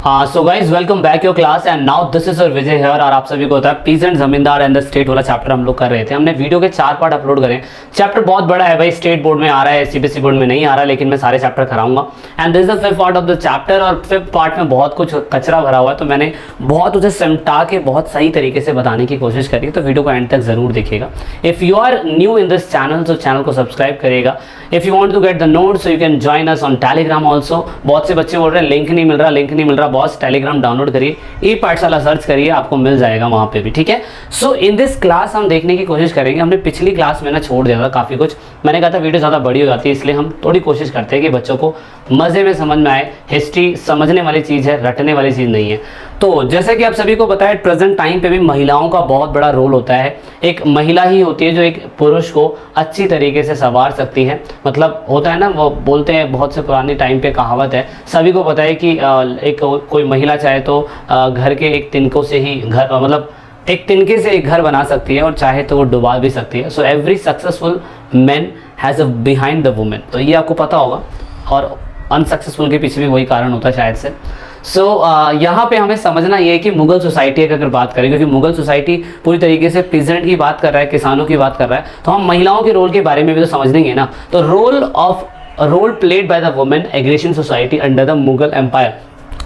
So guys welcome back your class and now this is your Vijay here. और आप सभी को होता है पीजेंट जमींदार एंड द स्टेट वाला चैप्टर हम लोग कर रहे थे। हमने वीडियो के 4 पार्ट अपलोड करे। चैप्टर बहुत बड़ा है भाई, स्टेट बोर्ड में आ रहा है, सीबीएसई बोर्ड में नहीं आ रहा, लेकिन मैं सारे चैप्टर कराऊंगा। And this is the fifth part of the chapter. और फिफ्थ पार्ट में बहुत कुछ कचरा भरा हुआ है, तो मैंने बहुत उसे सिमटा के बहुत सही तरीके से बताने की कोशिश करी, तो वीडियो को एंड तक जरूर देखिएगा। If you are new in this channel तो चैनल को सब्सक्राइब करिएगा। If you want to get the notes so you can join us on Telegram also. बहुत से बच्चे बोल रहे हैं लिंक नहीं मिल रहा बॉस, टेलीग्राम डाउनलोड करिए, ई पाठशाला सर्च करिए, आपको मिल जाएगा वहां पे भी, ठीक है। सो इन दिस क्लास हम देखने की कोशिश करेंगे। हमने पिछली क्लास में ना छोड़ दिया था काफी कुछ, मैंने कहा था वीडियो ज्यादा बड़ी हो जाती है, इसलिए हम थोड़ी कोशिश करते हैं कि बच्चों को मजे में समझ में आए। हिस्ट्री समझने वाली चीज है, रटने वाली चीज नहीं है। तो जैसे कि आप सभी को पता है, प्रेजेंट टाइम पे भी महिलाओं का बहुत बड़ा रोल होता है। एक महिला ही होती है जो एक पुरुष को अच्छी तरीके से संवार सकती है। मतलब होता है ना, वो बोलते हैं, बहुत से पुराने टाइम पे कहावत है, सभी को पता है कि एक कोई महिला चाहे तो घर के एक तिनकों से ही घर, मतलब एक तिनके से एक घर बना सकती है, और चाहे तो वो डुबा भी सकती है। So every successful man has a behind the women, तो ये आपको पता होगा। और अनसक्सेसफुल के पीछे भी वही कारण होता है शायद से। यहाँ पे हमें समझना ये है कि मुगल सोसाइटी की अगर बात करें, क्योंकि मुगल सोसाइटी पूरी तरीके से पीजेंट की बात कर रहा है, किसानों की बात कर रहा है, तो हम महिलाओं के रोल के बारे में भी तो समझेंगे ना। तो role played by the women aggression society under the Mughal empire.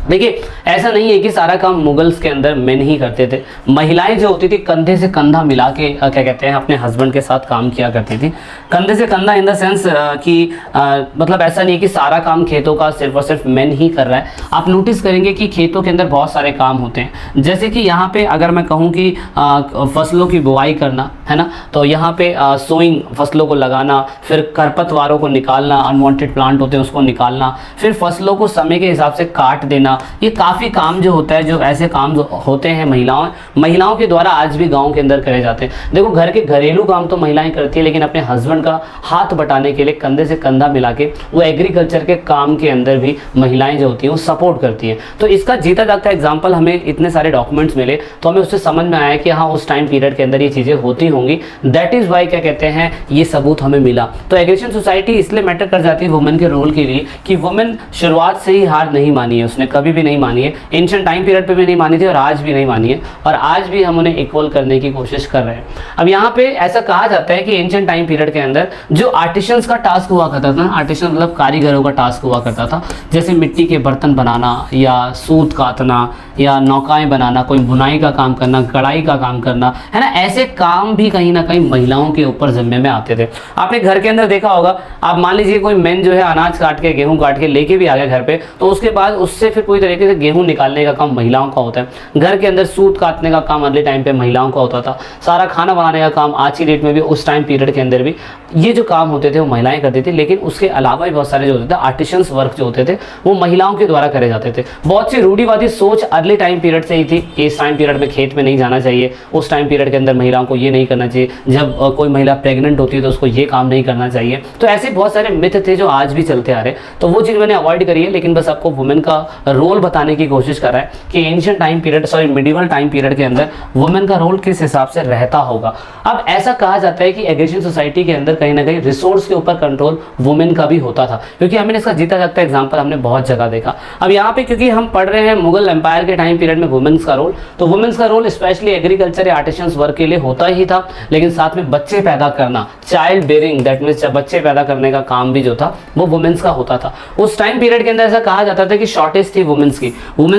देखिए, ऐसा नहीं है कि सारा काम मुगल्स के अंदर मेन ही करते थे। महिलाएं जो होती थी कंधे से कंधा मिला के क्या कहते हैं, अपने हस्बैंड के साथ काम किया करती थी। कंधे से कंधा इन द सेंस कि मतलब ऐसा नहीं है कि सारा काम खेतों का सिर्फ और सिर्फ मेन ही कर रहा है। आप नोटिस करेंगे कि खेतों के अंदर बहुत सारे काम होते हैं। जैसे कि यहाँ पे अगर मैं कहूँ कि फसलों की बुआई करना है ना, तो यहाँ पे सोइंग, फसलों को लगाना, फिर खरपतवारों को निकालना, अनवांटेड प्लांट होते हैं उसको निकालना, फिर फसलों को समय के हिसाब से काट देना, ये काफ़ी काम जो होता है, जो ऐसे काम जो होते हैं महिलाओं के द्वारा आज भी गांव के अंदर करे जाते हैं। देखो, घर के घरेलू काम तो महिलाएं करती है, लेकिन अपने हस्बैंड का हाथ बटाने के लिए कंधे से कंधा मिला के वो एग्रीकल्चर के काम के अंदर भी महिलाएं जो होती हैं वो सपोर्ट करती हैं। तो इसका जीता जागता एग्जाम्पल हमें इतने सारे डॉक्यूमेंट्स मिले, तो हमें उससे समझ में आया कि हाँ, उस टाइम पीरियड के अंदर ये चीज़ें होती होंगी। दैट इज़ वाई क्या कहते हैं, ये सबूत हमें मिला। तो एग्रेशन सोसाइटी इसलिए मैटर कर जाती है वुमेन के रोल के लिए कि वुमेन शुरुआत से ही हार नहीं मानी है, उसने कभी भी नहीं मानी है। एंशिएंट टाइम पीरियड पे भी नहीं मानी थी और आज भी नहीं मानी है, और आज भी हम उन्हें इक्वल करने की कोशिश कर रहे हैं। अब यहाँ पे ऐसा कहा जाता है कि एंशिएंट टाइम पीरियड के अंदर जो आर्टिशंस का टास्क हुआ करता था, आर्टिशन मतलब कारीगरों का टास्क हुआ करता था, जैसे मिट्टी के बर्तन बनाना या सूत काटना या नौकाएं बनाना, कोई बुनाई का काम करना, कढ़ाई का काम करना, है ना, ऐसे काम भी कहीं ना कहीं महिलाओं के ऊपर जिम्मे में आते थे। आपने घर के अंदर देखा होगा, आप मान लीजिए कोई मैन जो है अनाज काट के, गेहूं काट के लेके भी आ गया घर पे, तो उसके बाद उससे फिर पूरी तरीके से गेहूं निकालने का काम महिलाओं का होता है। घर के अंदर सूत काटने का काम अगले टाइम पे महिलाओं का होता था। सारा खाना बनाने का काम आज की डेट में भी, उस टाइम पीरियड के अंदर भी ये जो काम होते थे वो महिलाएं करती थी। लेकिन उसके अलावा भी बहुत सारे जो होते थे आर्टिशंस वर्क जो होते थे वो महिलाओं के द्वारा करे जाते थे। बहुत सी रूढ़िवादी सोच अगले टाइम पीरियड से ही थी कि इस टाइम पीरियड में खेत में नहीं जाना चाहिए, उस टाइम पीरियड के अंदर महिलाओं को ये नहीं करना चाहिए, जब कोई महिला प्रेग्नेंट होती है तो उसको ये काम नहीं करना चाहिए। तो ऐसे बहुत सारे मिथ थे जो आज भी चलते आ रहे, तो वो चीज़ मैंने अवॉइड करी है। लेकिन बस आपको वुमेन का रोल बताने की कोशिश कर रहा है कि ancient time period, medieval time period के अंदर वुमेन का रोल किस हिसाब से रहता होगा। अब ऐसा कहा जाता है कि एग्रेशन सोसाइटी के अंदर कहीं ना कहीं रिसोर्स के ऊपर कंट्रोल वुमेन का भी होता था, क्योंकि हमने इसका जीता जागता एग्जांपल हमने बहुत जगह देखा। अब यहाँ पे क्योंकि हम पढ़ रहे हैं मुगल एम्पायर के टाइम पीरियड में वुमेन्स का रोल, तो वुमेन्स का रोल स्पेशली एग्रीकल्चर या आर्टिशंस वर्क के लिए होता ही था, लेकिन साथ में बच्चे पैदा करना, चाइल्ड बेयरिंग, दैट मीन्स बच्चे पैदा करने का काम भी जो था वो वुमेन्स का होता था। उस टाइम पीरियड के अंदर ऐसा कहा जाता था कि शॉर्टेज थी वुमेन्स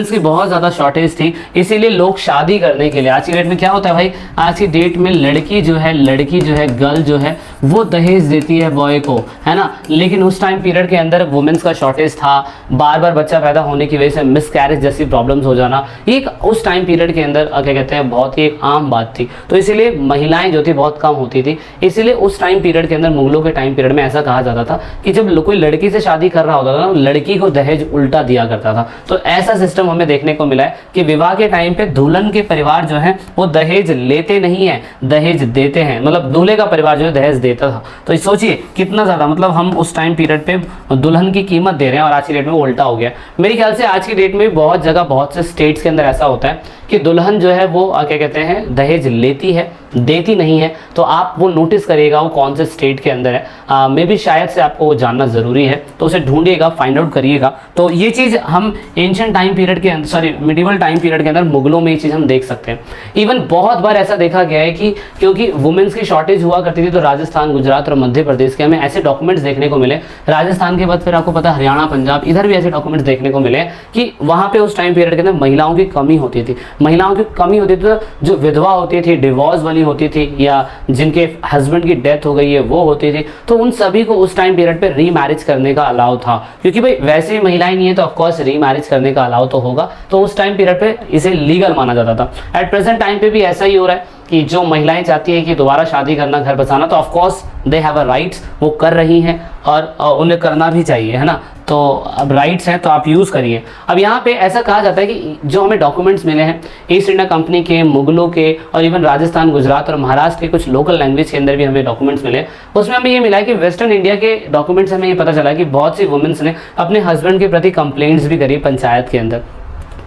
की बहुत ज्यादा शॉर्टेज थी, इसीलिए लोग शादी करने के लिए, आज की डेट में क्या होता है भाई, आज की डेट में लड़की जो है गर्ल जो है वो दहेज देती है बॉय को, है ना। लेकिन उस टाइम पीरियड के अंदर वुमेन्स का शॉर्टेज था, बार बार बच्चा पैदा होने की वजह से मिसकैरेज जैसी प्रॉब्लम्स हो जाना, एक उस टाइम पीरियड के अंदर क्या कहते हैं बहुत ही एक आम बात थी। तो इसीलिए महिलाएं जो थी बहुत कम होती थी। इसीलिए उस टाइम पीरियड के अंदर, मुगलों के टाइम पीरियड में ऐसा कहा जाता था कि जब कोई लड़की से शादी कर रहा होता था ना, लड़की को दहेज उल्टा दिया करता था। तो ऐसा सिस्टम हमें देखने को मिला है कि विवाह के टाइम पे दुल्हन के परिवार जो है वो दहेज लेते नहीं है, दहेज देते हैं। मतलब दूल्हे का परिवार जो है दहेज देता था। तो सोचिए कितना ज्यादा, मतलब हम उस टाइम पीरियड पे दुल्हन की कीमत दे रहे हैं और आज की डेट में वो उल्टा हो गया। मेरे ख्याल से आज की डेट में बहुत जगह, बहुत से स्टेट्स के अंदर ऐसा होता है कि दुल्हन जो है वो क्या कहते हैं दहेज लेती है देती नहीं है तो आप वो नोटिस करिएगा वो कौन से स्टेट के अंदर है। मे बी शायद से आपको वो जानना ज़रूरी है, तो उसे ढूंढिएगा, फाइंड आउट करिएगा। तो ये चीज़ हम एंशिएंट टाइम पीरियड के अंदर, सॉरी मिडिवल टाइम पीरियड के अंदर मुगलों में ये चीज़ हम देख सकते हैं। इवन बहुत बार ऐसा देखा गया है कि क्योंकि वुमेन्स की शॉर्टेज हुआ करती थी, तो राजस्थान, गुजरात और मध्य प्रदेश के हमें ऐसे डॉक्यूमेंट्स देखने को मिले, राजस्थान के बाद फिर आपको पता हरियाणा, पंजाब, इधर भी ऐसे डॉक्यूमेंट्स देखने को मिले कि वहाँ पे उस टाइम पीरियड के अंदर महिलाओं की कमी होती थी। महिलाओं की कमी होती थी, तो जो विधवा होती थी, डिवोर्स वाली होती थी, या जिनके हस्बैंड की डेथ हो गई है वो होती थी, तो उन सभी को उस टाइम पीरियड पे रीमैरिज करने का अलाउ था। क्योंकि भाई वैसे ही महिलाएं नहीं है तो ऑफकोर्स रीमैरिज करने का अलाउ तो होगा, तो उस टाइम पीरियड पे इसे लीगल माना जाता था। एट प्रेजेंट टाइम पे भी ऐसा ही हो रहा है कि जो महिलाएं चाहती है कि दोबारा शादी करना, घर बसाना, तो of course they have a rights, वो कर रही हैं और उन्हें करना भी चाहिए, है ना। तो अब राइट्स हैं तो आप यूज़ करिए। अब यहाँ पे ऐसा कहा जाता है कि जो हमें डॉक्यूमेंट्स मिले हैं ईस्ट इंडिया कंपनी के, मुगलों के, और इवन राजस्थान, गुजरात और महाराष्ट्र के कुछ लोकल लैंग्वेज के अंदर भी हमें डॉक्यूमेंट्स मिले, उसमें हमें ये मिला है कि वेस्टर्न इंडिया के डॉक्यूमेंट्स हमें ये पता चला कि बहुत सी वुमेन्स ने अपने हस्बैंड के प्रति कंप्लेंट्स भी करी पंचायत के अंदर।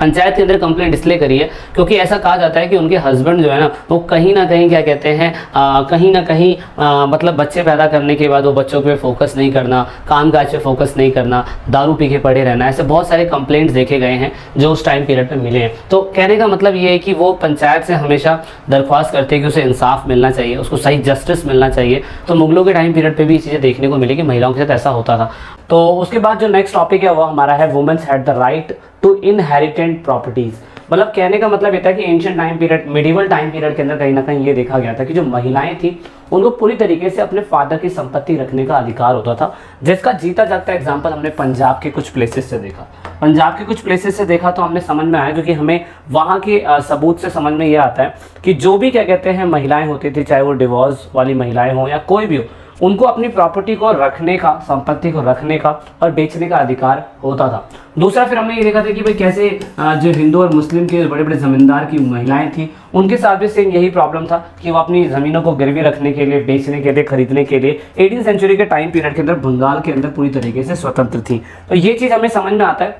पंचायत के अंदर कंप्लेंट इसलिए करी है क्योंकि ऐसा कहा जाता है कि उनके हस्बैंड जो है ना, वो कहीं ना कहीं क्या कहते हैं, कहीं ना कहीं मतलब बच्चे पैदा करने के बाद वो बच्चों पे फोकस नहीं करना, काम काज पे फोकस नहीं करना, दारू पी के पड़े रहना, ऐसे बहुत सारे कंप्लेंट्स देखे गए हैं जो उस टाइम पीरियड पे मिले हैं। तो कहने का मतलब ये है कि वो पंचायत से हमेशा दरख्वास्त करते हैं कि उसे इंसाफ मिलना चाहिए, उसको सही जस्टिस मिलना चाहिए। तो मुगलों के टाइम पीरियड पर भी ये चीज़ें देखने को मिली कि महिलाओं के साथ ऐसा होता था। तो उसके बाद जो नेक्स्ट टॉपिक है वो हमारा है women's had the right to inheritant properties. मतलब कहने का मतलब ये था कि ancient time period, medieval time period के अंदर कहीं ना कहीं ये देखा गया था कि जो महिलाएं थी उनको पूरी तरीके से अपने फादर की संपत्ति रखने का अधिकार होता था, जिसका जीता जागता एग्जांपल हमने पंजाब के कुछ प्लेसेस से देखा। पंजाब के कुछ प्लेसेस से देखा तो हमने समझ में आया, क्योंकि हमें वहाँ के सबूत से समझ में ये आता है कि जो भी क्या कहते हैं महिलाएं होती थी, चाहे वो डिवोर्स वाली महिलाएं हों या कोई भी हो, उनको अपनी प्रॉपर्टी को रखने का, संपत्ति को रखने का और बेचने का अधिकार होता था। दूसरा फिर हमने ये देखा था कि भाई कैसे जो हिंदू और मुस्लिम के बड़े बड़े जमींदार की महिलाएं थी, उनके साथ भी सेम यही प्रॉब्लम था कि वो अपनी ज़मीनों को गिरवी रखने के लिए, बेचने के लिए, खरीदने के लिए 18वीं सेंचुरी के टाइम पीरियड के अंदर बंगाल के अंदर पूरी तरीके से स्वतंत्र थी। तो ये चीज़ हमें समझ में आता है।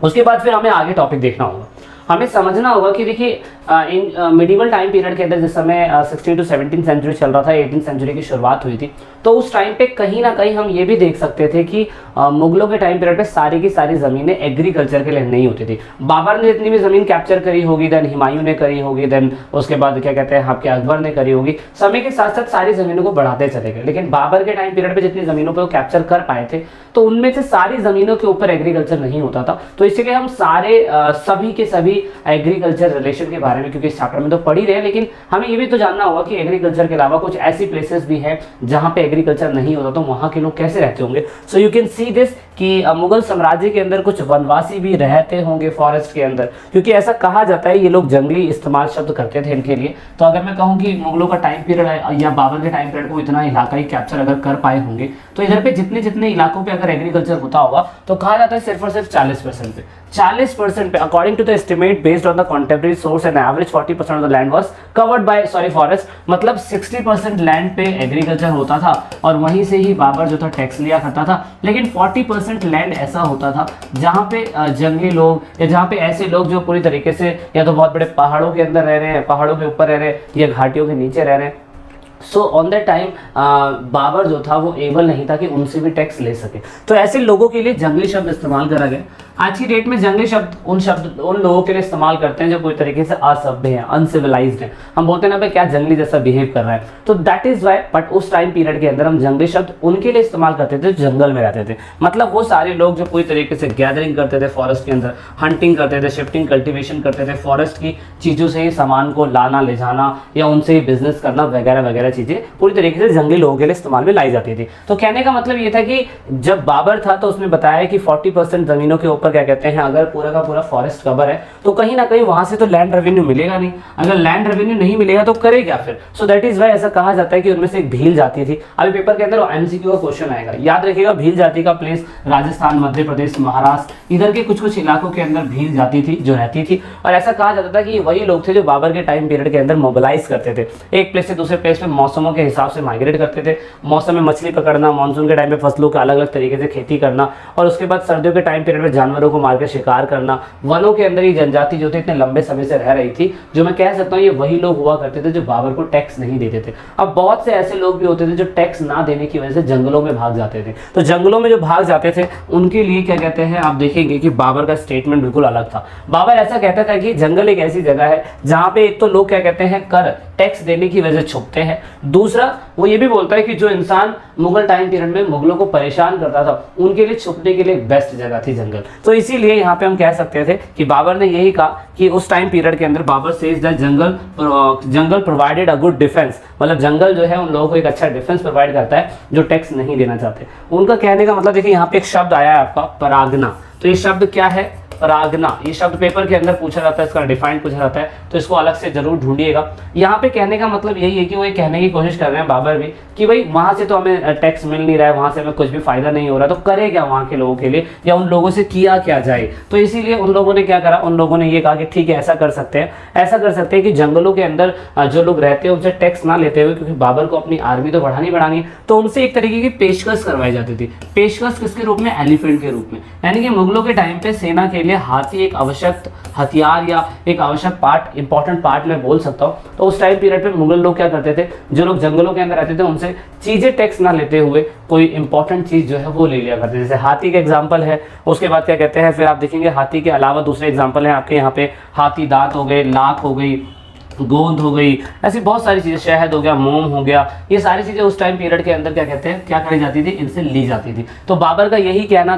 उसके बाद फिर हमें आगे टॉपिक देखना होगा, हमें समझना होगा कि देखिए इन मिडिवल टाइम पीरियड के अंदर जिस समय 16 to 17 सेंचुरी चल रहा था, 18वीं सेंचुरी की शुरुआत हुई थी, तो उस टाइम पे कहीं ना कहीं हम ये भी देख सकते थे कि मुगलों के टाइम पीरियड पे सारी की सारी ज़मीनें एग्रीकल्चर के लिए नहीं होती थी। बाबर ने जितनी भी ज़मीन कैप्चर करी होगी, देन हुमायूं ने करी होगी, देन उसके बाद क्या कहते हैं आपके अकबर ने करी होगी, समय के साथ साथ सारी ज़मीनों को बढ़ाते चले गए। लेकिन बाबर के टाइम पीरियड पे जितनी ज़मीनों पर वो कैप्चर कर पाए थे, तो उनमें से सारी ज़मीनों के ऊपर एग्रीकल्चर नहीं होता था। तो इसलिए हम सारे सभी के सभी एग्रीकल्चर रिलेशन के बारे में, क्योंकि इस चैप्टर में तो पढ़ ही रहे हैं, लेकिन हमें ये भी तो जानना होगा कि एग्रीकल्चर के अलावा कुछ ऐसी प्लेसेस भी हैं जहाँ पे एग्रीकल्चर नहीं होता, तो वहाँ के लोग कैसे रहते होंगे। सो यू कैन सी दिस कि मुगल साम्राज्य के अंदर कुछ वनवासी भी रहते होंगे फॉरेस्ट के अंदर, क्योंकि ऐसा कहा जाता है ये लोग जंगली इस्तेमाल शब्द करते थे इनके लिए। तो अगर मैं कहूँ कि मुगलों का टाइम पीरियड है या बाबर के टाइम पीरियड को इतना इलाकाई कैप्चर अगर कर पाए होंगे, तो इधर पे जितने जितने इलाकों पे अगर एग्रीकल्चर होता होगा, तो कहा जाता है सिर्फ और सिर्फ 40% पे, 40% पे according to the estimate based on the contemporary source and average 40% of the land was covered by forest. मतलब 60% लैंड पे एग्रीकल्चर होता था और वहीं से ही बाबर जो था टैक्स लिया करता था। लेकिन 40% लैंड ऐसा होता था जहाँ पे जंगली लोग या जहाँ पे ऐसे लोग जो पूरी तरीके से या तो बहुत बड़े पहाड़ों के अंदर रह रहे हैं, पहाड़ों के ऊपर रह रहे हैं या घाटियों के नीचे रह रहे हैं। So on that time Babur जो था वो एबल नहीं था कि उनसे भी टैक्स ले सके, तो ऐसे लोगों के लिए जंगली शब्द इस्तेमाल करा गया। आज की डेट में जंगली शब्द उन लोगों के लिए इस्तेमाल करते हैं जो पूरी तरीके से असभ्य हैं, अनसिविलाइज्ड हैं। हम बोलते हैं ना भाई क्या जंगली जैसा बिहेव कर रहा है, तो दैट इज वाई। बट उस टाइम पीरियड के अंदर हम जंगली शब्द उनके लिए इस्तेमाल करते थे जो जंगल में रहते थे। मतलब वो सारे लोग जो पूरी तरीके से गैदरिंग करते थे फॉरेस्ट के अंदर, हंटिंग करते थे, शिफ्टिंग, कल्टिवेशन करते थे, फॉरेस्ट की चीज़ों से ही सामान को लाना ले जाना या उनसे ही बिजनेस करना वगैरह वगैरह चीज़ें पूरी तरीके से जंगली लोगों के लिए इस्तेमाल में लाई जाती थी। तो कहने का मतलब ये था कि जब बाबर था तो उसने बताया कि 40% जमीनों के ऊपर क्या कहते हैं अगर पूरा का पूरा फॉरेस्ट कवर है, तो कहीं ना कहीं वहां से तो लैंड रेवेन्यू मिलेगा नहीं। अगर लैंड रेवेन्यू नहीं मिलेगा तो करे क्या फिर। सो दैट इज वाई ऐसा कहा जाता है कि उनमें से एक भील जाति थी। अभी पेपर के अंदर एमसीक्यू का क्वेश्चन आएगा, याद रखिएगा भील जाति का प्लेस राजस्थान, मध्य प्रदेश, महाराष्ट्र, इधर के कुछ कुछ इलाकों के अंदर भील जाति थी जो रहती थी। और ऐसा कहा जाता था कि वही लोग थे जो बाबर के टाइम पीरियड के अंदर मोबिलाइज करते थे, एक प्लेस से दूसरे प्लेस पे मौसमों के हिसाब से माइग्रेट करते थे। मौसम में मछली पकड़ना, मानसून के टाइम पे फसलों का अलग अलग तरीके से खेती करना, और उसके बाद सर्दियों के टाइम पीरियड में जानवरों को मार के शिकार करना। वनों के अंदर ये जनजाति जो थे इतने लंबे समय से रह रही थी, जो मैं कह सकता हूँ ये वही लोग हुआ करते थे जो बाबर को टैक्स नहीं देते थे। अब बहुत से ऐसे लोग भी होते थे जो टैक्स ना देने की वजह से जंगलों में भाग जाते थे। तो जंगलों में जो भाग जाते थे उनके लिए क्या कहते हैं, आप देखेंगे कि बाबर का स्टेटमेंट बिल्कुल अलग था। बाबर ऐसा कहता था कि जंगल एक ऐसी जगह है जहां पे एक तो लोग क्या कहते हैं कर टैक्स देने की वजह से छुपते हैं, दूसरा वो ये भी बोलता है कि जो इंसान मुगल टाइम पीरियड में मुगलों को परेशान करता था उनके लिए छुपने के लिए बेस्ट जगह थी जंगल। तो इसीलिए यहाँ पे हम कह सकते थे कि बाबर ने यही कहा कि उस टाइम पीरियड के अंदर Babur says that jungle provided a good defence, मतलब जंगल जो है उन लोगों को एक अच्छा डिफेंस प्रोवाइड करता है जो टैक्स नहीं देना चाहते। उनका कहने का मतलब देखिए यहाँ पे एक शब्द आया है आपका परागना। तो ये शब्द क्या है, परागना। ये शब्द पेपर के अंदर पूछा जाता है, इसका डिफाइन पूछा जाता है, तो इसको अलग से जरूर ढूंढिएगा। यहाँ पे कहने का मतलब यही है कि वो ये कहने की कोशिश कर रहे हैं बाबर भी कि भाई वहां से तो हमें टैक्स मिल नहीं रहा है, वहां से हमें कुछ भी फायदा नहीं हो रहा, तो करे क्या वहां के लोगों के लिए, या उन लोगों से किया क्या जाए। तो इसीलिए उन लोगों ने क्या करा, उन लोगों ने ये कहा कि ठीक है ऐसा कर सकते हैं, ऐसा कर सकते हैं कि जंगलों के अंदर जो लोग रहते हैं उनसे टैक्स ना लेते हुए, क्योंकि बाबर को अपनी आर्मी तो बढ़ानी है, तो उनसे एक तरीके की पेशकश करवाई जाती थी। पेशकश किसके रूप में, एलिफेंट के रूप में। यानी कि मुगलों के टाइम पे सेना के लिए हाथी एक आवश्यक हथियार या एक आवश्यक पार्ट, इंपॉर्टेंट पार्ट मैं बोल सकता हूँ। तो उस टाइम पीरियड पे मुगल लोग क्या करते थे, जो लोग जंगलों के अंदर रहते थे उनसे चीजें टैक्स ना लेते हुए कोई इंपॉर्टेंट चीज जो है वो ले लिया करते थे। जैसे हाथी का एग्जांपल है, उसके बाद क्या कहते हैं, फिर आप देखेंगे हाथी के अलावा दूसरे एग्जांपल है आपके यहाँ पे, हाथी दांत हो गए, लाख हो गई, गोंद हो गई, ऐसी बहुत सारी चीजें, शहद हो गया, मोम हो गया, ये सारी चीजें उस टाइम पीरियड के अंदर क्या कहते हैं, क्या करी जाती थी, इनसे ली जाती थी। तो बाबर का यही कहना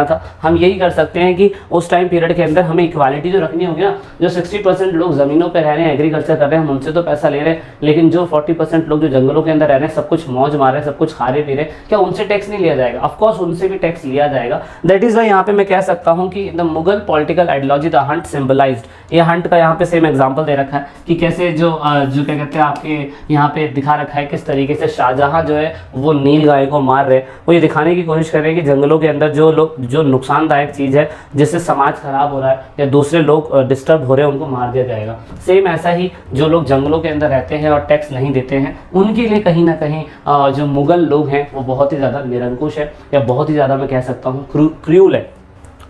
था, हम यही कर सकते हैं कि उस टाइम पीरियड के अंदर हमें इक्वालिटी जो रखनी होगी ना, जो 60% लोग जमीनों पर रह रहे हैं, एग्रीकल्चर कर रहे हैं, हम उनसे तो पैसा ले रहे हैं, लेकिन जो 40% लोग जो जंगलों के अंदर रह रहे हैं, सब कुछ मौज मार रहे हैं, सब कुछ खा रहे पी रहे, क्या उनसे टैक्स नहीं लिया जाएगा? ऑफकोर्स उनसे भी टैक्स लिया जाएगा। दैट इज वाई यहाँ पे मैं कह सकता हूँ कि the Mughal political ideology the hunt symbolised, ये हंट का यहाँ पे सेम एग्जांपल दे रखा है कि कैसे जो क्या कहते हैं आपके यहाँ पे दिखा रखा है किस तरीके से शाहजहां जो है वो नील गाय को मार रहे हैं। वो ये दिखाने की कोशिश कर रहे हैं कि जंगलों के अंदर जो नुकसानदायक चीज़ है जिससे समाज खराब हो रहा है या दूसरे लोग डिस्टर्ब हो रहे हैं उनको मार दिया जाएगा। सेम ऐसा ही जो लोग जंगलों के अंदर रहते हैं और टैक्स नहीं देते हैं उनके लिए कहीं ना कहीं जो मुगल लोग हैं वो बहुत ही ज़्यादा निरंकुश है या बहुत ही ज़्यादा मैं कह सकता हूँ क्रूल है।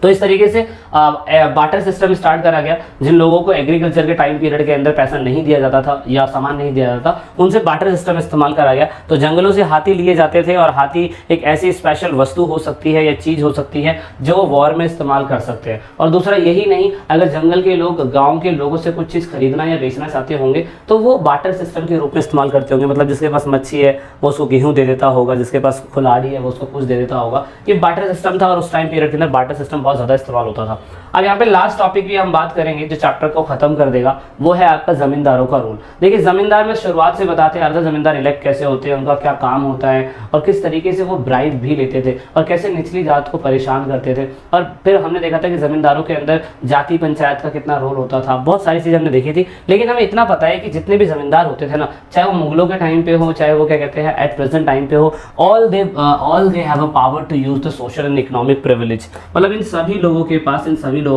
तो इस तरीके से बार्टर सिस्टम स्टार्ट करा गया। जिन लोगों को एग्रीकल्चर के टाइम पीरियड के अंदर पैसा नहीं दिया जाता था या सामान नहीं दिया जाता था उनसे बार्टर सिस्टम इस्तेमाल करा गया। तो जंगलों से हाथी लिए जाते थे और हाथी एक ऐसी स्पेशल वस्तु हो सकती है या चीज़ हो सकती है जो वो वॉर में इस्तेमाल कर सकते हैं। और दूसरा यही नहीं, अगर जंगल के लोग गाँव के लोगों से कुछ चीज़ खरीदना या बेचना चाहते होंगे तो वो बार्टर सिस्टम के रूप में इस्तेमाल करते होंगे। मतलब जिसके पास मच्छी है वो उसको गेहूँ दे देता होगा, जिसके पास खुलाड़ी है वो उसको कुछ दे देता होगा। ये बार्टर सिस्टम था और उस टाइम पीरियड के अंदर बार्टर सिस्टम बहुत ज़्यादा इस्तेमाल होता था। अब यहाँ पे लास्ट टॉपिक भी हम बात करेंगे जो चैप्टर को खत्म कर देगा, वो है आपका जमींदारों का रोल। देखिए जमींदार में शुरुआत से बताते आ रहा था जमींदार इलेक्ट कैसे होते हैं, उनका क्या काम होता है और किस तरीके से वो ब्राइब भी लेते थे और कैसे निचली जात को परेशान करते थे। और फिर हमने देखा था कि जमींदारों के अंदर जाति पंचायत का कितना रोल होता था, बहुत सारी चीजें हमने देखी थी। लेकिन हमें इतना पता है कि जितने भी जमींदार होते थे ना, चाहे वो मुगलों के टाइम पे हो चाहे वो क्या कहते हैं एट प्रेजेंट टाइम पे हो, all they have a power to use the social and economic privilege. मतलब इन सभी लोगों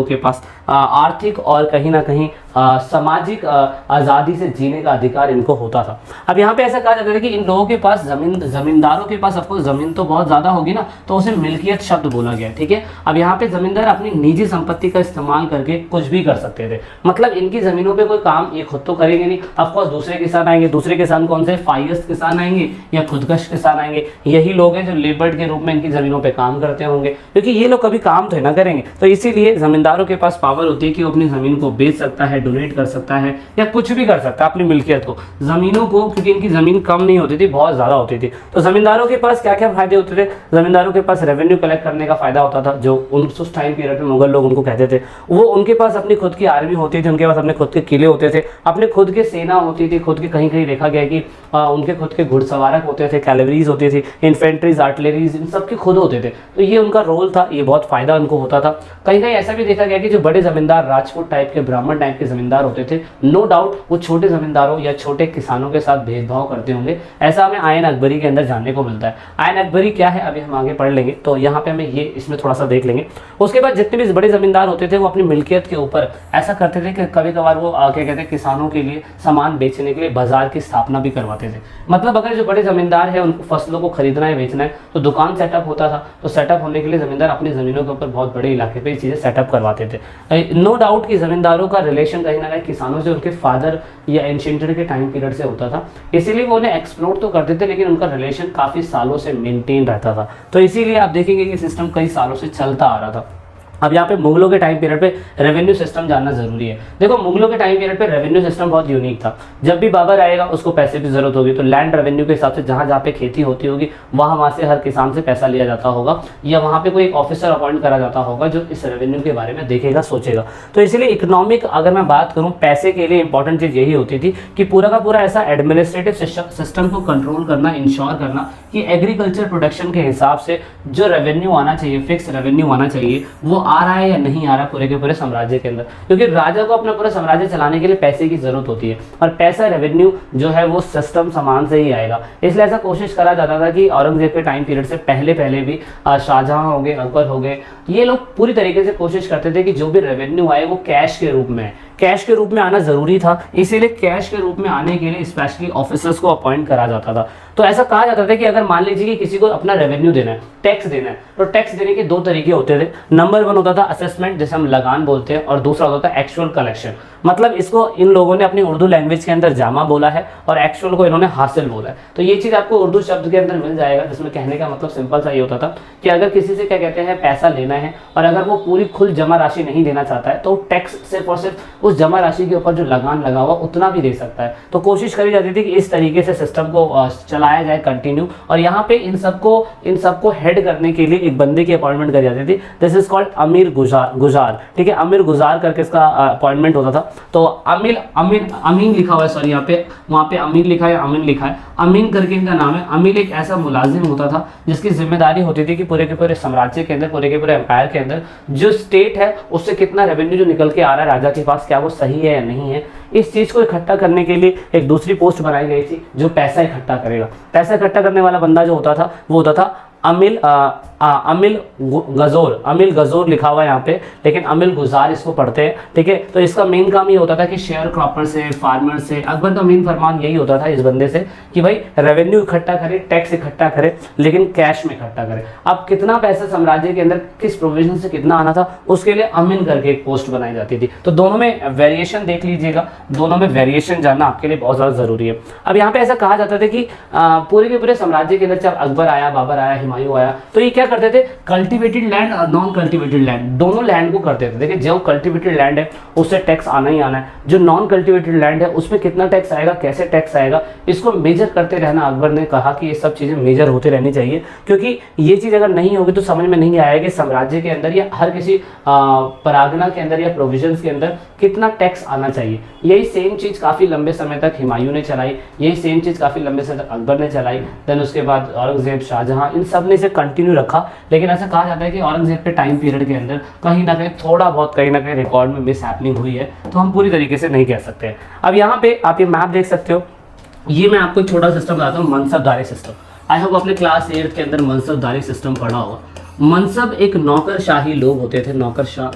के पास आर्थिक और कहीं ना कहीं सामाजिक आज़ादी से जीने का अधिकार इनको होता था। अब यहाँ पे ऐसा कहा जाता है कि इन लोगों के पास जमींदारों के पास आपको ज़मीन तो बहुत ज़्यादा होगी ना, तो उसे मिल्कियत शब्द बोला गया, ठीक है। अब यहाँ पे जमींदार अपनी निजी संपत्ति का इस्तेमाल करके कुछ भी कर सकते थे। मतलब इनकी ज़मीनों पे कोई काम ये खुद तो करेंगे नहीं, ऑफकोर्स दूसरे किसान आएंगे। दूसरे किसान कौन से, फाइस्ट किसान आएंगे या खुदकश किसान आएंगे। यही लोग हैं जो लेबर्ड के रूप में इनकी ज़मीनों पर काम करते होंगे, क्योंकि ये लोग कभी काम तो ना करेंगे। तो इसीलिए जमींदारों के पास पावर होती है कि वो अपनी ज़मीन को बेच सकता है, डोनेट कर सकता है या कुछ भी कर सकता है अपनी मिल्कियत को, जमीनों को, क्योंकि इनकी जमीन कम नहीं होती थी, बहुत ज्यादा होती थी। तो जमींदारों के पास क्या क्या फायदे होते थे, जमींदारों के पास रेवेन्यू कलेक्ट करने का फायदा होता था, जो उस टाइम पीरियड में मुगल लोग उनको कहते थे। वो उनके पास अपनी खुद की आर्मी होती थी, उनके पास अपने खुद के किले होते थे, अपने खुद के सेना होती थी, खुद के कहीं कहीं देखा गया कि उनके खुद के घुड़सवारक होते थे, कैलेवरीज होती थी, इन्फेंट्रीज, आर्टिलरीज, इन सब के खुद होते थे। तो ये उनका रोल था, ये बहुत फायदा उनको होता था। कहीं कहीं ऐसा भी देखा गया कि जो बड़े जमींदार राजपूत टाइप के, ब्राह्मण टाइप के जमींदार होते थे, नो डाउट वो छोटे जमींदारों या छोटे किसानों के साथ भेदभाव करते होंगे। ऐसा हमें आयन अकबरी के अंदर जानने को मिलता है। आयन अकबरी क्या है अभी हम आगे पढ़ लेंगे, तो यहाँ पे हमें ये इसमें थोड़ा सा देख लेंगे। उसके बाद जितने भी बड़े जमींदार होते थे वो अपनी मिल्कियत के ऊपर ऐसा करते थे कि कभी कभार वो क्या कहते हैं किसानों के लिए सामान बेचने के लिए बाजार की स्थापना भी करवाते थे। मतलब अगर जो बड़े जमींदार है उनको फसलों को खरीदना है बेचना है तो दुकान सेटअप होता था, तो सेटअप होने के लिए जमींदार अपनी जमीनों के ऊपर बहुत बड़े इलाके पे चीजें सेटअप करवाते थे। नो डाउट कि जमींदारों का रिलेशन कहीं ना कहीं किसानों से उनके फादर या एंशिएंट के टाइम पीरियड से होता था, इसीलिए वो उन्हें एक्सप्लोर तो करते थे लेकिन उनका रिलेशन काफी सालों से मेंटेन रहता था। तो इसीलिए आप देखेंगे कि सिस्टम कई सालों से चलता आ रहा था। अब यहाँ पे मुगलों के टाइम पीरियड पे रेवेन्यू सिस्टम जानना जरूरी है। देखो मुगलों के टाइम पीरियड पे रेवेन्यू सिस्टम बहुत यूनिक था। जब भी बाबर आएगा उसको पैसे की जरूरत होगी, तो लैंड रेवेन्यू के हिसाब से जहाँ जहाँ पे खेती होती होगी वहाँ से हर किसान से पैसा लिया जाता होगा, या वहाँ पे कोई एक ऑफिसर अपॉइंट करा जाता होगा जो इस रेवेन्यू के बारे में देखेगा सोचेगा। तो इसलिए इकोनॉमिक अगर मैं बात करूँ पैसे के लिए इंपॉर्टेंट चीज़ यही होती थी कि पूरा का पूरा ऐसा एडमिनिस्ट्रेटिव सिस्टम को कंट्रोल करना, इंश्योर करना कि एग्रीकल्चर प्रोडक्शन के हिसाब से जो रेवेन्यू आना चाहिए, फिक्स रेवेन्यू आना चाहिए, वो आ रहा है या नहीं आ रहा पूरे के पूरे साम्राज्य के अंदर। क्योंकि राजा को अपना पूरा साम्राज्य चलाने के लिए पैसे की जरूरत होती है और पैसा रेवेन्यू जो है वो सिस्टम सामान से ही आएगा। इसलिए ऐसा कोशिश करा जाता था कि औरंगजेब के टाइम पीरियड से पहले भी शाहजहां हो गए, अकबर हो गए, ये लोग पूरी तरीके से कोशिश करते थे कि जो भी रेवेन्यू आए वो कैश के रूप में, कैश के रूप में आना जरूरी था। इसीलिए कैश के रूप में आने के लिए स्पेशली ऑफिसर्स को अपॉइंट करा जाता था। तो ऐसा कहा जाता था कि अगर मान लीजिए कि किसी को अपना रेवेन्यू देना है, टैक्स देना है, तो टैक्स देने के दो तरीके होते थे। नंबर 1 होता था असेसमेंट, जिसे हम लगान बोलते हैं, और दूसरा होता था एक्चुअल कलेक्शन। मतलब इसको इन लोगों ने अपनी उर्दू लैंग्वेज के अंदर जामा बोला है और एक्चुअल को इन्होंने हासिल बोला है। तो ये चीज़ आपको उर्दू शब्द के अंदर मिल जाएगा, जिसमें कहने का मतलब सिंपल सा ये होता था कि अगर किसी से क्या कहते हैं पैसा लेना है और अगर वो पूरी खुल जमा राशि नहीं देना चाहता है तो टैक्स सिर्फ और सिर्फ उस जमा राशि के ऊपर जो लगान लगा हुआ उतना भी दे सकता है। तो कोशिश करी जाती थी कि इस तरीके से सिस्टम को चलाया जाए कंटिन्यू। और यहाँ पे इन सबको हेड करने के लिए एक बंदे की अपॉइंटमेंट करी जाती थी। दिस इज कॉल्ड अमीर गुजार, ठीक है, अमीर गुजार करके इसका अपॉइंटमेंट होता था। तो अमीन लिखा हुआ है, सॉरी यहाँ पे वहाँ पे अमीर लिखा है, अमीन लिखा है, अमीन करके इनका नाम है। अमीर एक ऐसा मुलाजिम होता था जिसकी जिम्मेदारी होती थी कि पूरे के पूरे साम्राज्य के अंदर, पूरे के पूरे एम्पायर के अंदर जो स्टेट है उससे कितना रेवेन्यू जो निकल के आ रहा है राजा के पास, क्या वो सही है या नहीं है, इस चीज को इकट्ठा करने के लिए एक दूसरी पोस्ट बनाई गई थी जो पैसा इकट्ठा करेगा। पैसा इकट्ठा करने वाला बंदा जो होता था वो होता था अमिल गजोर लिखा हुआ है यहाँ पे, लेकिन अमिल गुजार इसको पढ़ते हैं, ठीक है। तो इसका मेन काम ये होता था कि शेयर क्रॉपर से, फार्मर से, अकबर का मेन फरमान यही होता था इस बंदे से कि भाई रेवेन्यू इकट्ठा करे, टैक्स इकट्ठा करे, लेकिन कैश में इकट्ठा करे। अब कितना पैसा साम्राज्य के अंदर किस प्रोविजन से कितना आना था उसके लिए अमीन करके एक पोस्ट बनाई जाती थी। तो दोनों में वेरिएशन देख लीजिएगा, दोनों में वेरिएशन जानना आपके लिए बहुत ज़्यादा जरूरी है। अब यहाँ पे ऐसा कहा जाता था कि पूरे के पूरे साम्राज्य के अंदर जब अकबर आया, बाबर आया, हुमायूं आया, तो ये क्या करते थे, कल्टीवेटेड लैंड और नॉन कल्टीवेटेड लैंड दोनों लैंड को करते थे। देखिए जो कल्टीवेटेड लैंड है उससे टैक्स आना ही आना है, जो नॉन कल्टीवेटेड लैंड है उसमें कितना टैक्स आएगा, कैसे टैक्स आएगा, इसको मेजर करते रहना। अकबर ने कहा कि ये सब चीजें मेजर होती रहनी चाहिए, क्योंकि ये चीज अगर नहीं होगी तो समझ में नहीं आएगा कि साम्राज्य के अंदर या हर किसी परागना के अंदर या प्रोविजंस के अंदर कितना टैक्स आना चाहिए। यही सेम चीज काफी लंबे समय तक हुमायूं ने चलाई, यही सेम चीज काफी लंबे समय तक अकबर ने चलाई, देन उसके बाद औरंगजेब, शाहजहां, इन सब ने इसे कंटिन्यू रखा। लेकिन ऐसा कहा जाता है कि औरंगजेब के टाइम पीरियड के अंदर कहीं ना कहीं थोड़ा बहुत कहीं ना कहीं रिकॉर्ड में मिस हैपनिंग हुई है, तो हम पूरी तरीके से नहीं कह सकते। अब यहाँ पे आप ये मैप देख सकते हो, ये मैं आपको एक छोटा सिस्टम बताता हूँ, मनसबदारी सिस्टम। आई होप अपने क्लास 8 के अंदर मनसबदारी सिस्टम पढ़ा होगा। मनसब एक नौकरशाही लोग होते थे, नौकरशाह,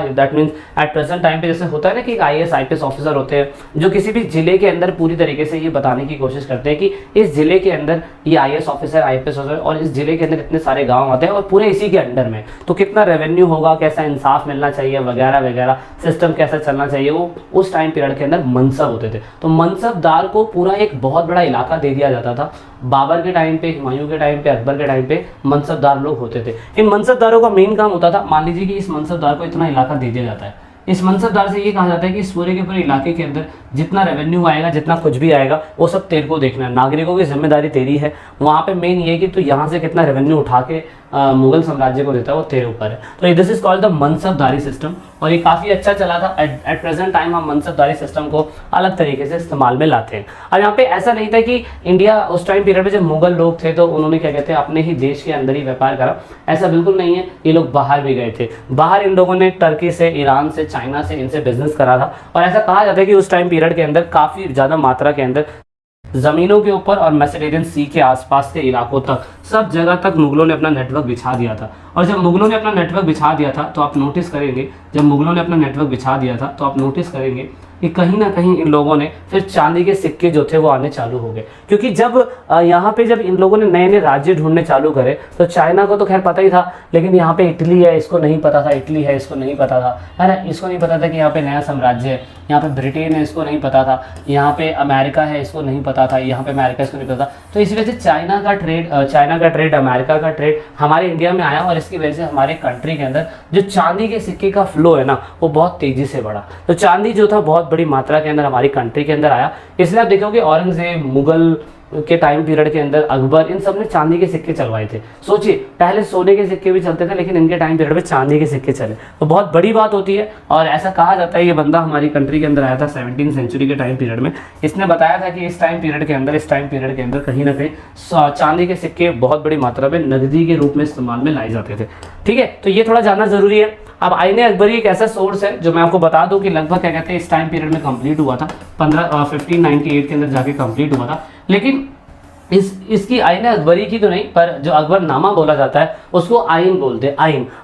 that means at present time पे जैसे होता है ना कि IAS IPS ऑफिसर होते हैं जो किसी भी जिले के अंदर पूरी तरीके से ये बताने की कोशिश करते हैं कि इस जिले के अंदर ये IAS ऑफिसर, IPS ऑफिसर और इस जिले के अंदर इतने सारे गांव आते हैं और पूरे इसी के अंडर में, तो कितना रेवेन्यू होगा, कैसा इंसाफ मिलना चाहिए, वगैरह वगैरह, सिस्टम कैसा चलना चाहिए, वो उस टाइम पीरियड के अंदर मनसब होते थे। तो मनसबदार को पूरा एक बहुत बड़ा इलाका दे दिया जाता था। बाबर के टाइम पे, हुमायूं के टाइम पे, अकबर के टाइम पे मनसबदार लोग होते थे। इन मनसबदारों का मेन काम होता था, मान लीजिए कि इस मनसबदार को इतना इलाका दे दिया जाता है, इस मनसबदार से ये कहा जाता है कि इस पूरे के पूरे इलाके के अंदर जितना रेवेन्यू आएगा, जितना कुछ भी आएगा, वो सब तेरे को देखना है, नागरिकों की जिम्मेदारी तेरी है। वहाँ पे मेन ये कि तू यहाँ से कितना रेवेन्यू उठा के मुगल साम्राज्य को देता है वो तेरे ऊपर है। तो this is called the मनसबदारी system, और ये काफ़ी अच्छा चला था। एट प्रेजेंट टाइम हम मनसबदारी सिस्टम को अलग तरीके से इस्तेमाल में लाते हैं। अब यहाँ पे ऐसा नहीं था कि इंडिया उस टाइम पीरियड में जब मुगल लोग थे तो उन्होंने क्या कहते हैं अपने ही देश के अंदर ही व्यापार करा, ऐसा बिल्कुल नहीं है। ये लोग बाहर भी गए थे, बाहर इन लोगों ने टर्की से, ईरान से, चाइना से, इनसे बिजनेस करा था। और ऐसा कहा जाता है कि उस टाइम पीरियड के अंदर काफ़ी ज़्यादा मात्रा के अंदर ज़मीनों के ऊपर और मेडिटेरेनियन सी के आसपास के इलाकों तक, सब जगह तक मुगलों ने अपना नेटवर्क बिछा दिया था। और जब मुगलों ने अपना नेटवर्क बिछा दिया था तो आप नोटिस करेंगे, जब मुगलों ने अपना नेटवर्क बिछा दिया था तो आप नोटिस करेंगे कि कहीं ना कहीं इन लोगों ने फिर चांदी के सिक्के जो थे वो आने चालू हो गए। क्योंकि जब यहाँ पे जब इन लोगों ने नए नए राज्य ढूंढने चालू करे तो चाइना को तो खैर पता ही था, लेकिन यहाँ पे इटली है इसको नहीं पता था, इटली है इसको नहीं पता था, है ना, इसको नहीं पता था कि यहाँ पे नया साम्राज्य है, यहाँ पे ब्रिटेन है इसको नहीं पता था, यहाँ पे अमेरिका है इसको नहीं पता था, यहाँ पे अमेरिका इसको नहीं पता था। तो इसी वजह से चाइना का ट्रेड, अमेरिका का ट्रेड हमारे इंडिया में आया, और इसकी वजह से हमारे कंट्री के अंदर जो चांदी के सिक्के का फ्लो है ना वो बहुत तेजी से बढ़ा। तो चांदी जो था बहुत बड़ी मात्रा के अंदर हमारी कंट्री के अंदर आया। इसलिए आप देखोगे औरंगजेब, मुगल के टाइम पीरियड के अंदर अकबर, इन सब ने चांदी के सिक्के चलवाए थे। सोचिए पहले सोने के सिक्के भी चलते थे, लेकिन इनके टाइम पीरियड में चांदी के सिक्के चले, तो बहुत बड़ी बात होती है। और ऐसा कहा जाता है ये बंदा हमारी कंट्री के अंदर आया था 17वीं सेंचुरी के टाइम पीरियड में। इसने बताया था कि इस टाइम पीरियड के अंदर कहीं ना कहीं चांदी के सिक्के बहुत बड़ी मात्रा में नकदी के रूप में इस्तेमाल में लाए जाते थे। ठीक है, तो ये थोड़ा जानना जरूरी है। अब आईने अकबरी एक ऐसा सोर्स है जो मैं आपको बता दूं कि लगभग क्या कहते हैं इस टाइम पीरियड में कंप्लीट हुआ था, 1598 के अंदर जाके कंप्लीट हुआ था। लेकिन इसकी आईने अकबरी की तो नहीं, पर जो अकबरनामा बोला जाता है उसको आइन बोलते हैं।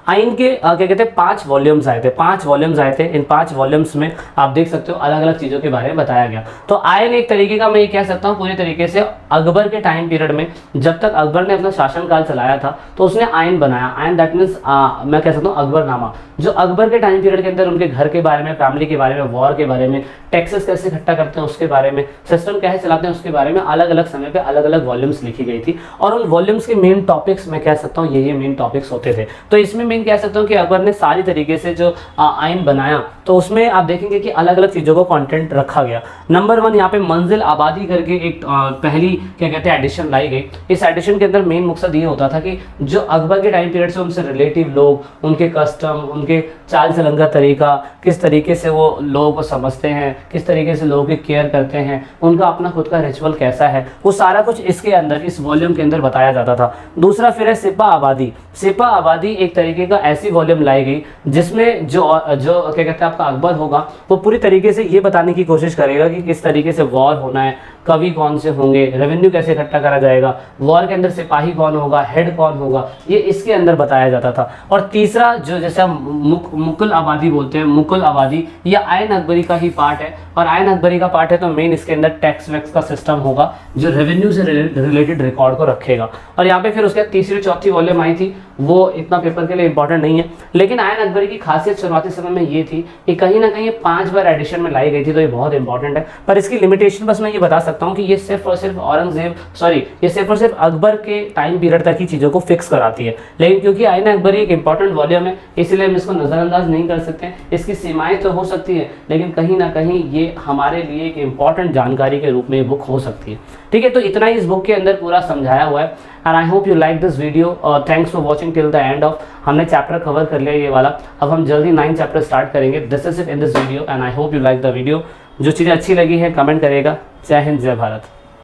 आइन के क्या कहते हैं 5 वॉल्यूम्स आए थे, 5 वॉल्यूम्स आए थे। इन 5 वॉल्यूम्स में आप देख सकते हो अलग अलग चीज़ों के बारे में बताया गया। तो आइन एक तरीके का, मैं ये कह सकता हूँ पूरी तरीके से अकबर के टाइम पीरियड में जब तक अकबर ने अपना शासनकाल चलाया था तो उसने आइन बनाया। आइन दैट मीन्स मैं कह सकता हूँ अकबरनामा, जो अकबर के टाइम पीरियड के अंदर उनके घर के बारे में, फैमिली के बारे में, वॉर के बारे में, टैक्सेस कैसे इकट्ठा करते हैं उसके बारे में, सिस्टम कैसे चलाते हैं उसके बारे में अलग अलग समय पे अलग अलग वॉल्यूम्स लिखी गई थी। और उन वॉल्यूम्स के मेन टॉपिक्स मैं कह सकता हूँ ये मेन टॉपिक्स होते थे। तो इसमें मैं कह सकता हूँ कि अकबर ने सारी तरीके से जो आइन बनाया तो उसमें आप देखेंगे कि अलग अलग चीज़ों को कंटेंट रखा गया। नंबर 1 यहाँ पे मंजिल आबादी करके एक पहली क्या कहते हैं एडिशन लाई गई। इस एडिशन के अंदर मेन मकसद ये होता था कि जो अकबर के टाइम पीरियड से उनसे रिलेटिव लोग, उनके कस्टम, उनके चाल चलन का तरीका, किस तरीके से वो लोगों को समझते हैं, किस तरीके से लोगों की केयर करते हैं, उनका अपना खुद का रिचुअल कैसा है, वो सारा कुछ इसके अंदर, इस वॉल्यूम के अंदर बताया जाता था। दूसरा फिर है सिपा आबादी। सिपा आबादी एक तरीके का ऐसी वॉल्यूम लाई गई जिसमें जो क्या कहते हैं आपका अकबर होगा वो पूरी तरीके से ये बताने की कोशिश करेगा कि किस तरीके से वॉर होना है, कवि कौन से होंगे, रेवेन्यू कैसे इकट्ठा करा जाएगा, वॉर के अंदर सिपाही कौन होगा, हेड कौन होगा, ये इसके अंदर बताया जाता था। और तीसरा जो जैसे हम मुकुल आबादी बोलते हैं, मुकुल आबादी ये आयन अकबरी का ही पार्ट है। और आयन अकबरी का पार्ट है तो मेन इसके अंदर टैक्स वैक्स का सिस्टम होगा जो रेवेन्यू से रिलेटेड रिकॉर्ड को रखेगा। और यहाँ पे फिर उसके तीसरी चौथी वॉल्यूम आई थी, वो इतना पेपर के लिए इंपॉर्टेंट नहीं है, लेकिन आयन अकबरी की खासियत शुरुआती समय में ये थी कि कहीं ना कहीं 5 बार एडिशन में लाई गई थी, तो ये बहुत इंपॉर्टेंट है। पर इसकी लिमिटेशन बस मैं ये बता सकता हूँ कि ये सिर्फ और सिर्फ ये सिर्फ और सिर्फ अकबर के टाइम पीरियड तक ही चीज़ों को फिक्स कराती है। लेकिन क्योंकि आयन अकबरी एक इंपॉर्टेंट वॉल्यूम है इसलिए हम इसको नज़रअंदाज नहीं कर सकते। इसकी सीमाएं तो हो सकती है लेकिन कहीं ना कहीं ये हमारे लिए एक इंपॉर्टेंट जानकारी के रूप में ये बुक हो सकती है। ठीक है, तो इतना ही इस बुक के अंदर पूरा समझाया हुआ है। And I hope you like this video और thanks for watching till the end of. हमने चैप्टर कवर कर लिया ये वाला, अब हम जल्दी 9 चैप्टर स्टार्ट करेंगे। This is it in this video and I hope you like the video. जो चीज़ें अच्छी लगी है कमेंट करेगा। जय हिंद, जय भारत।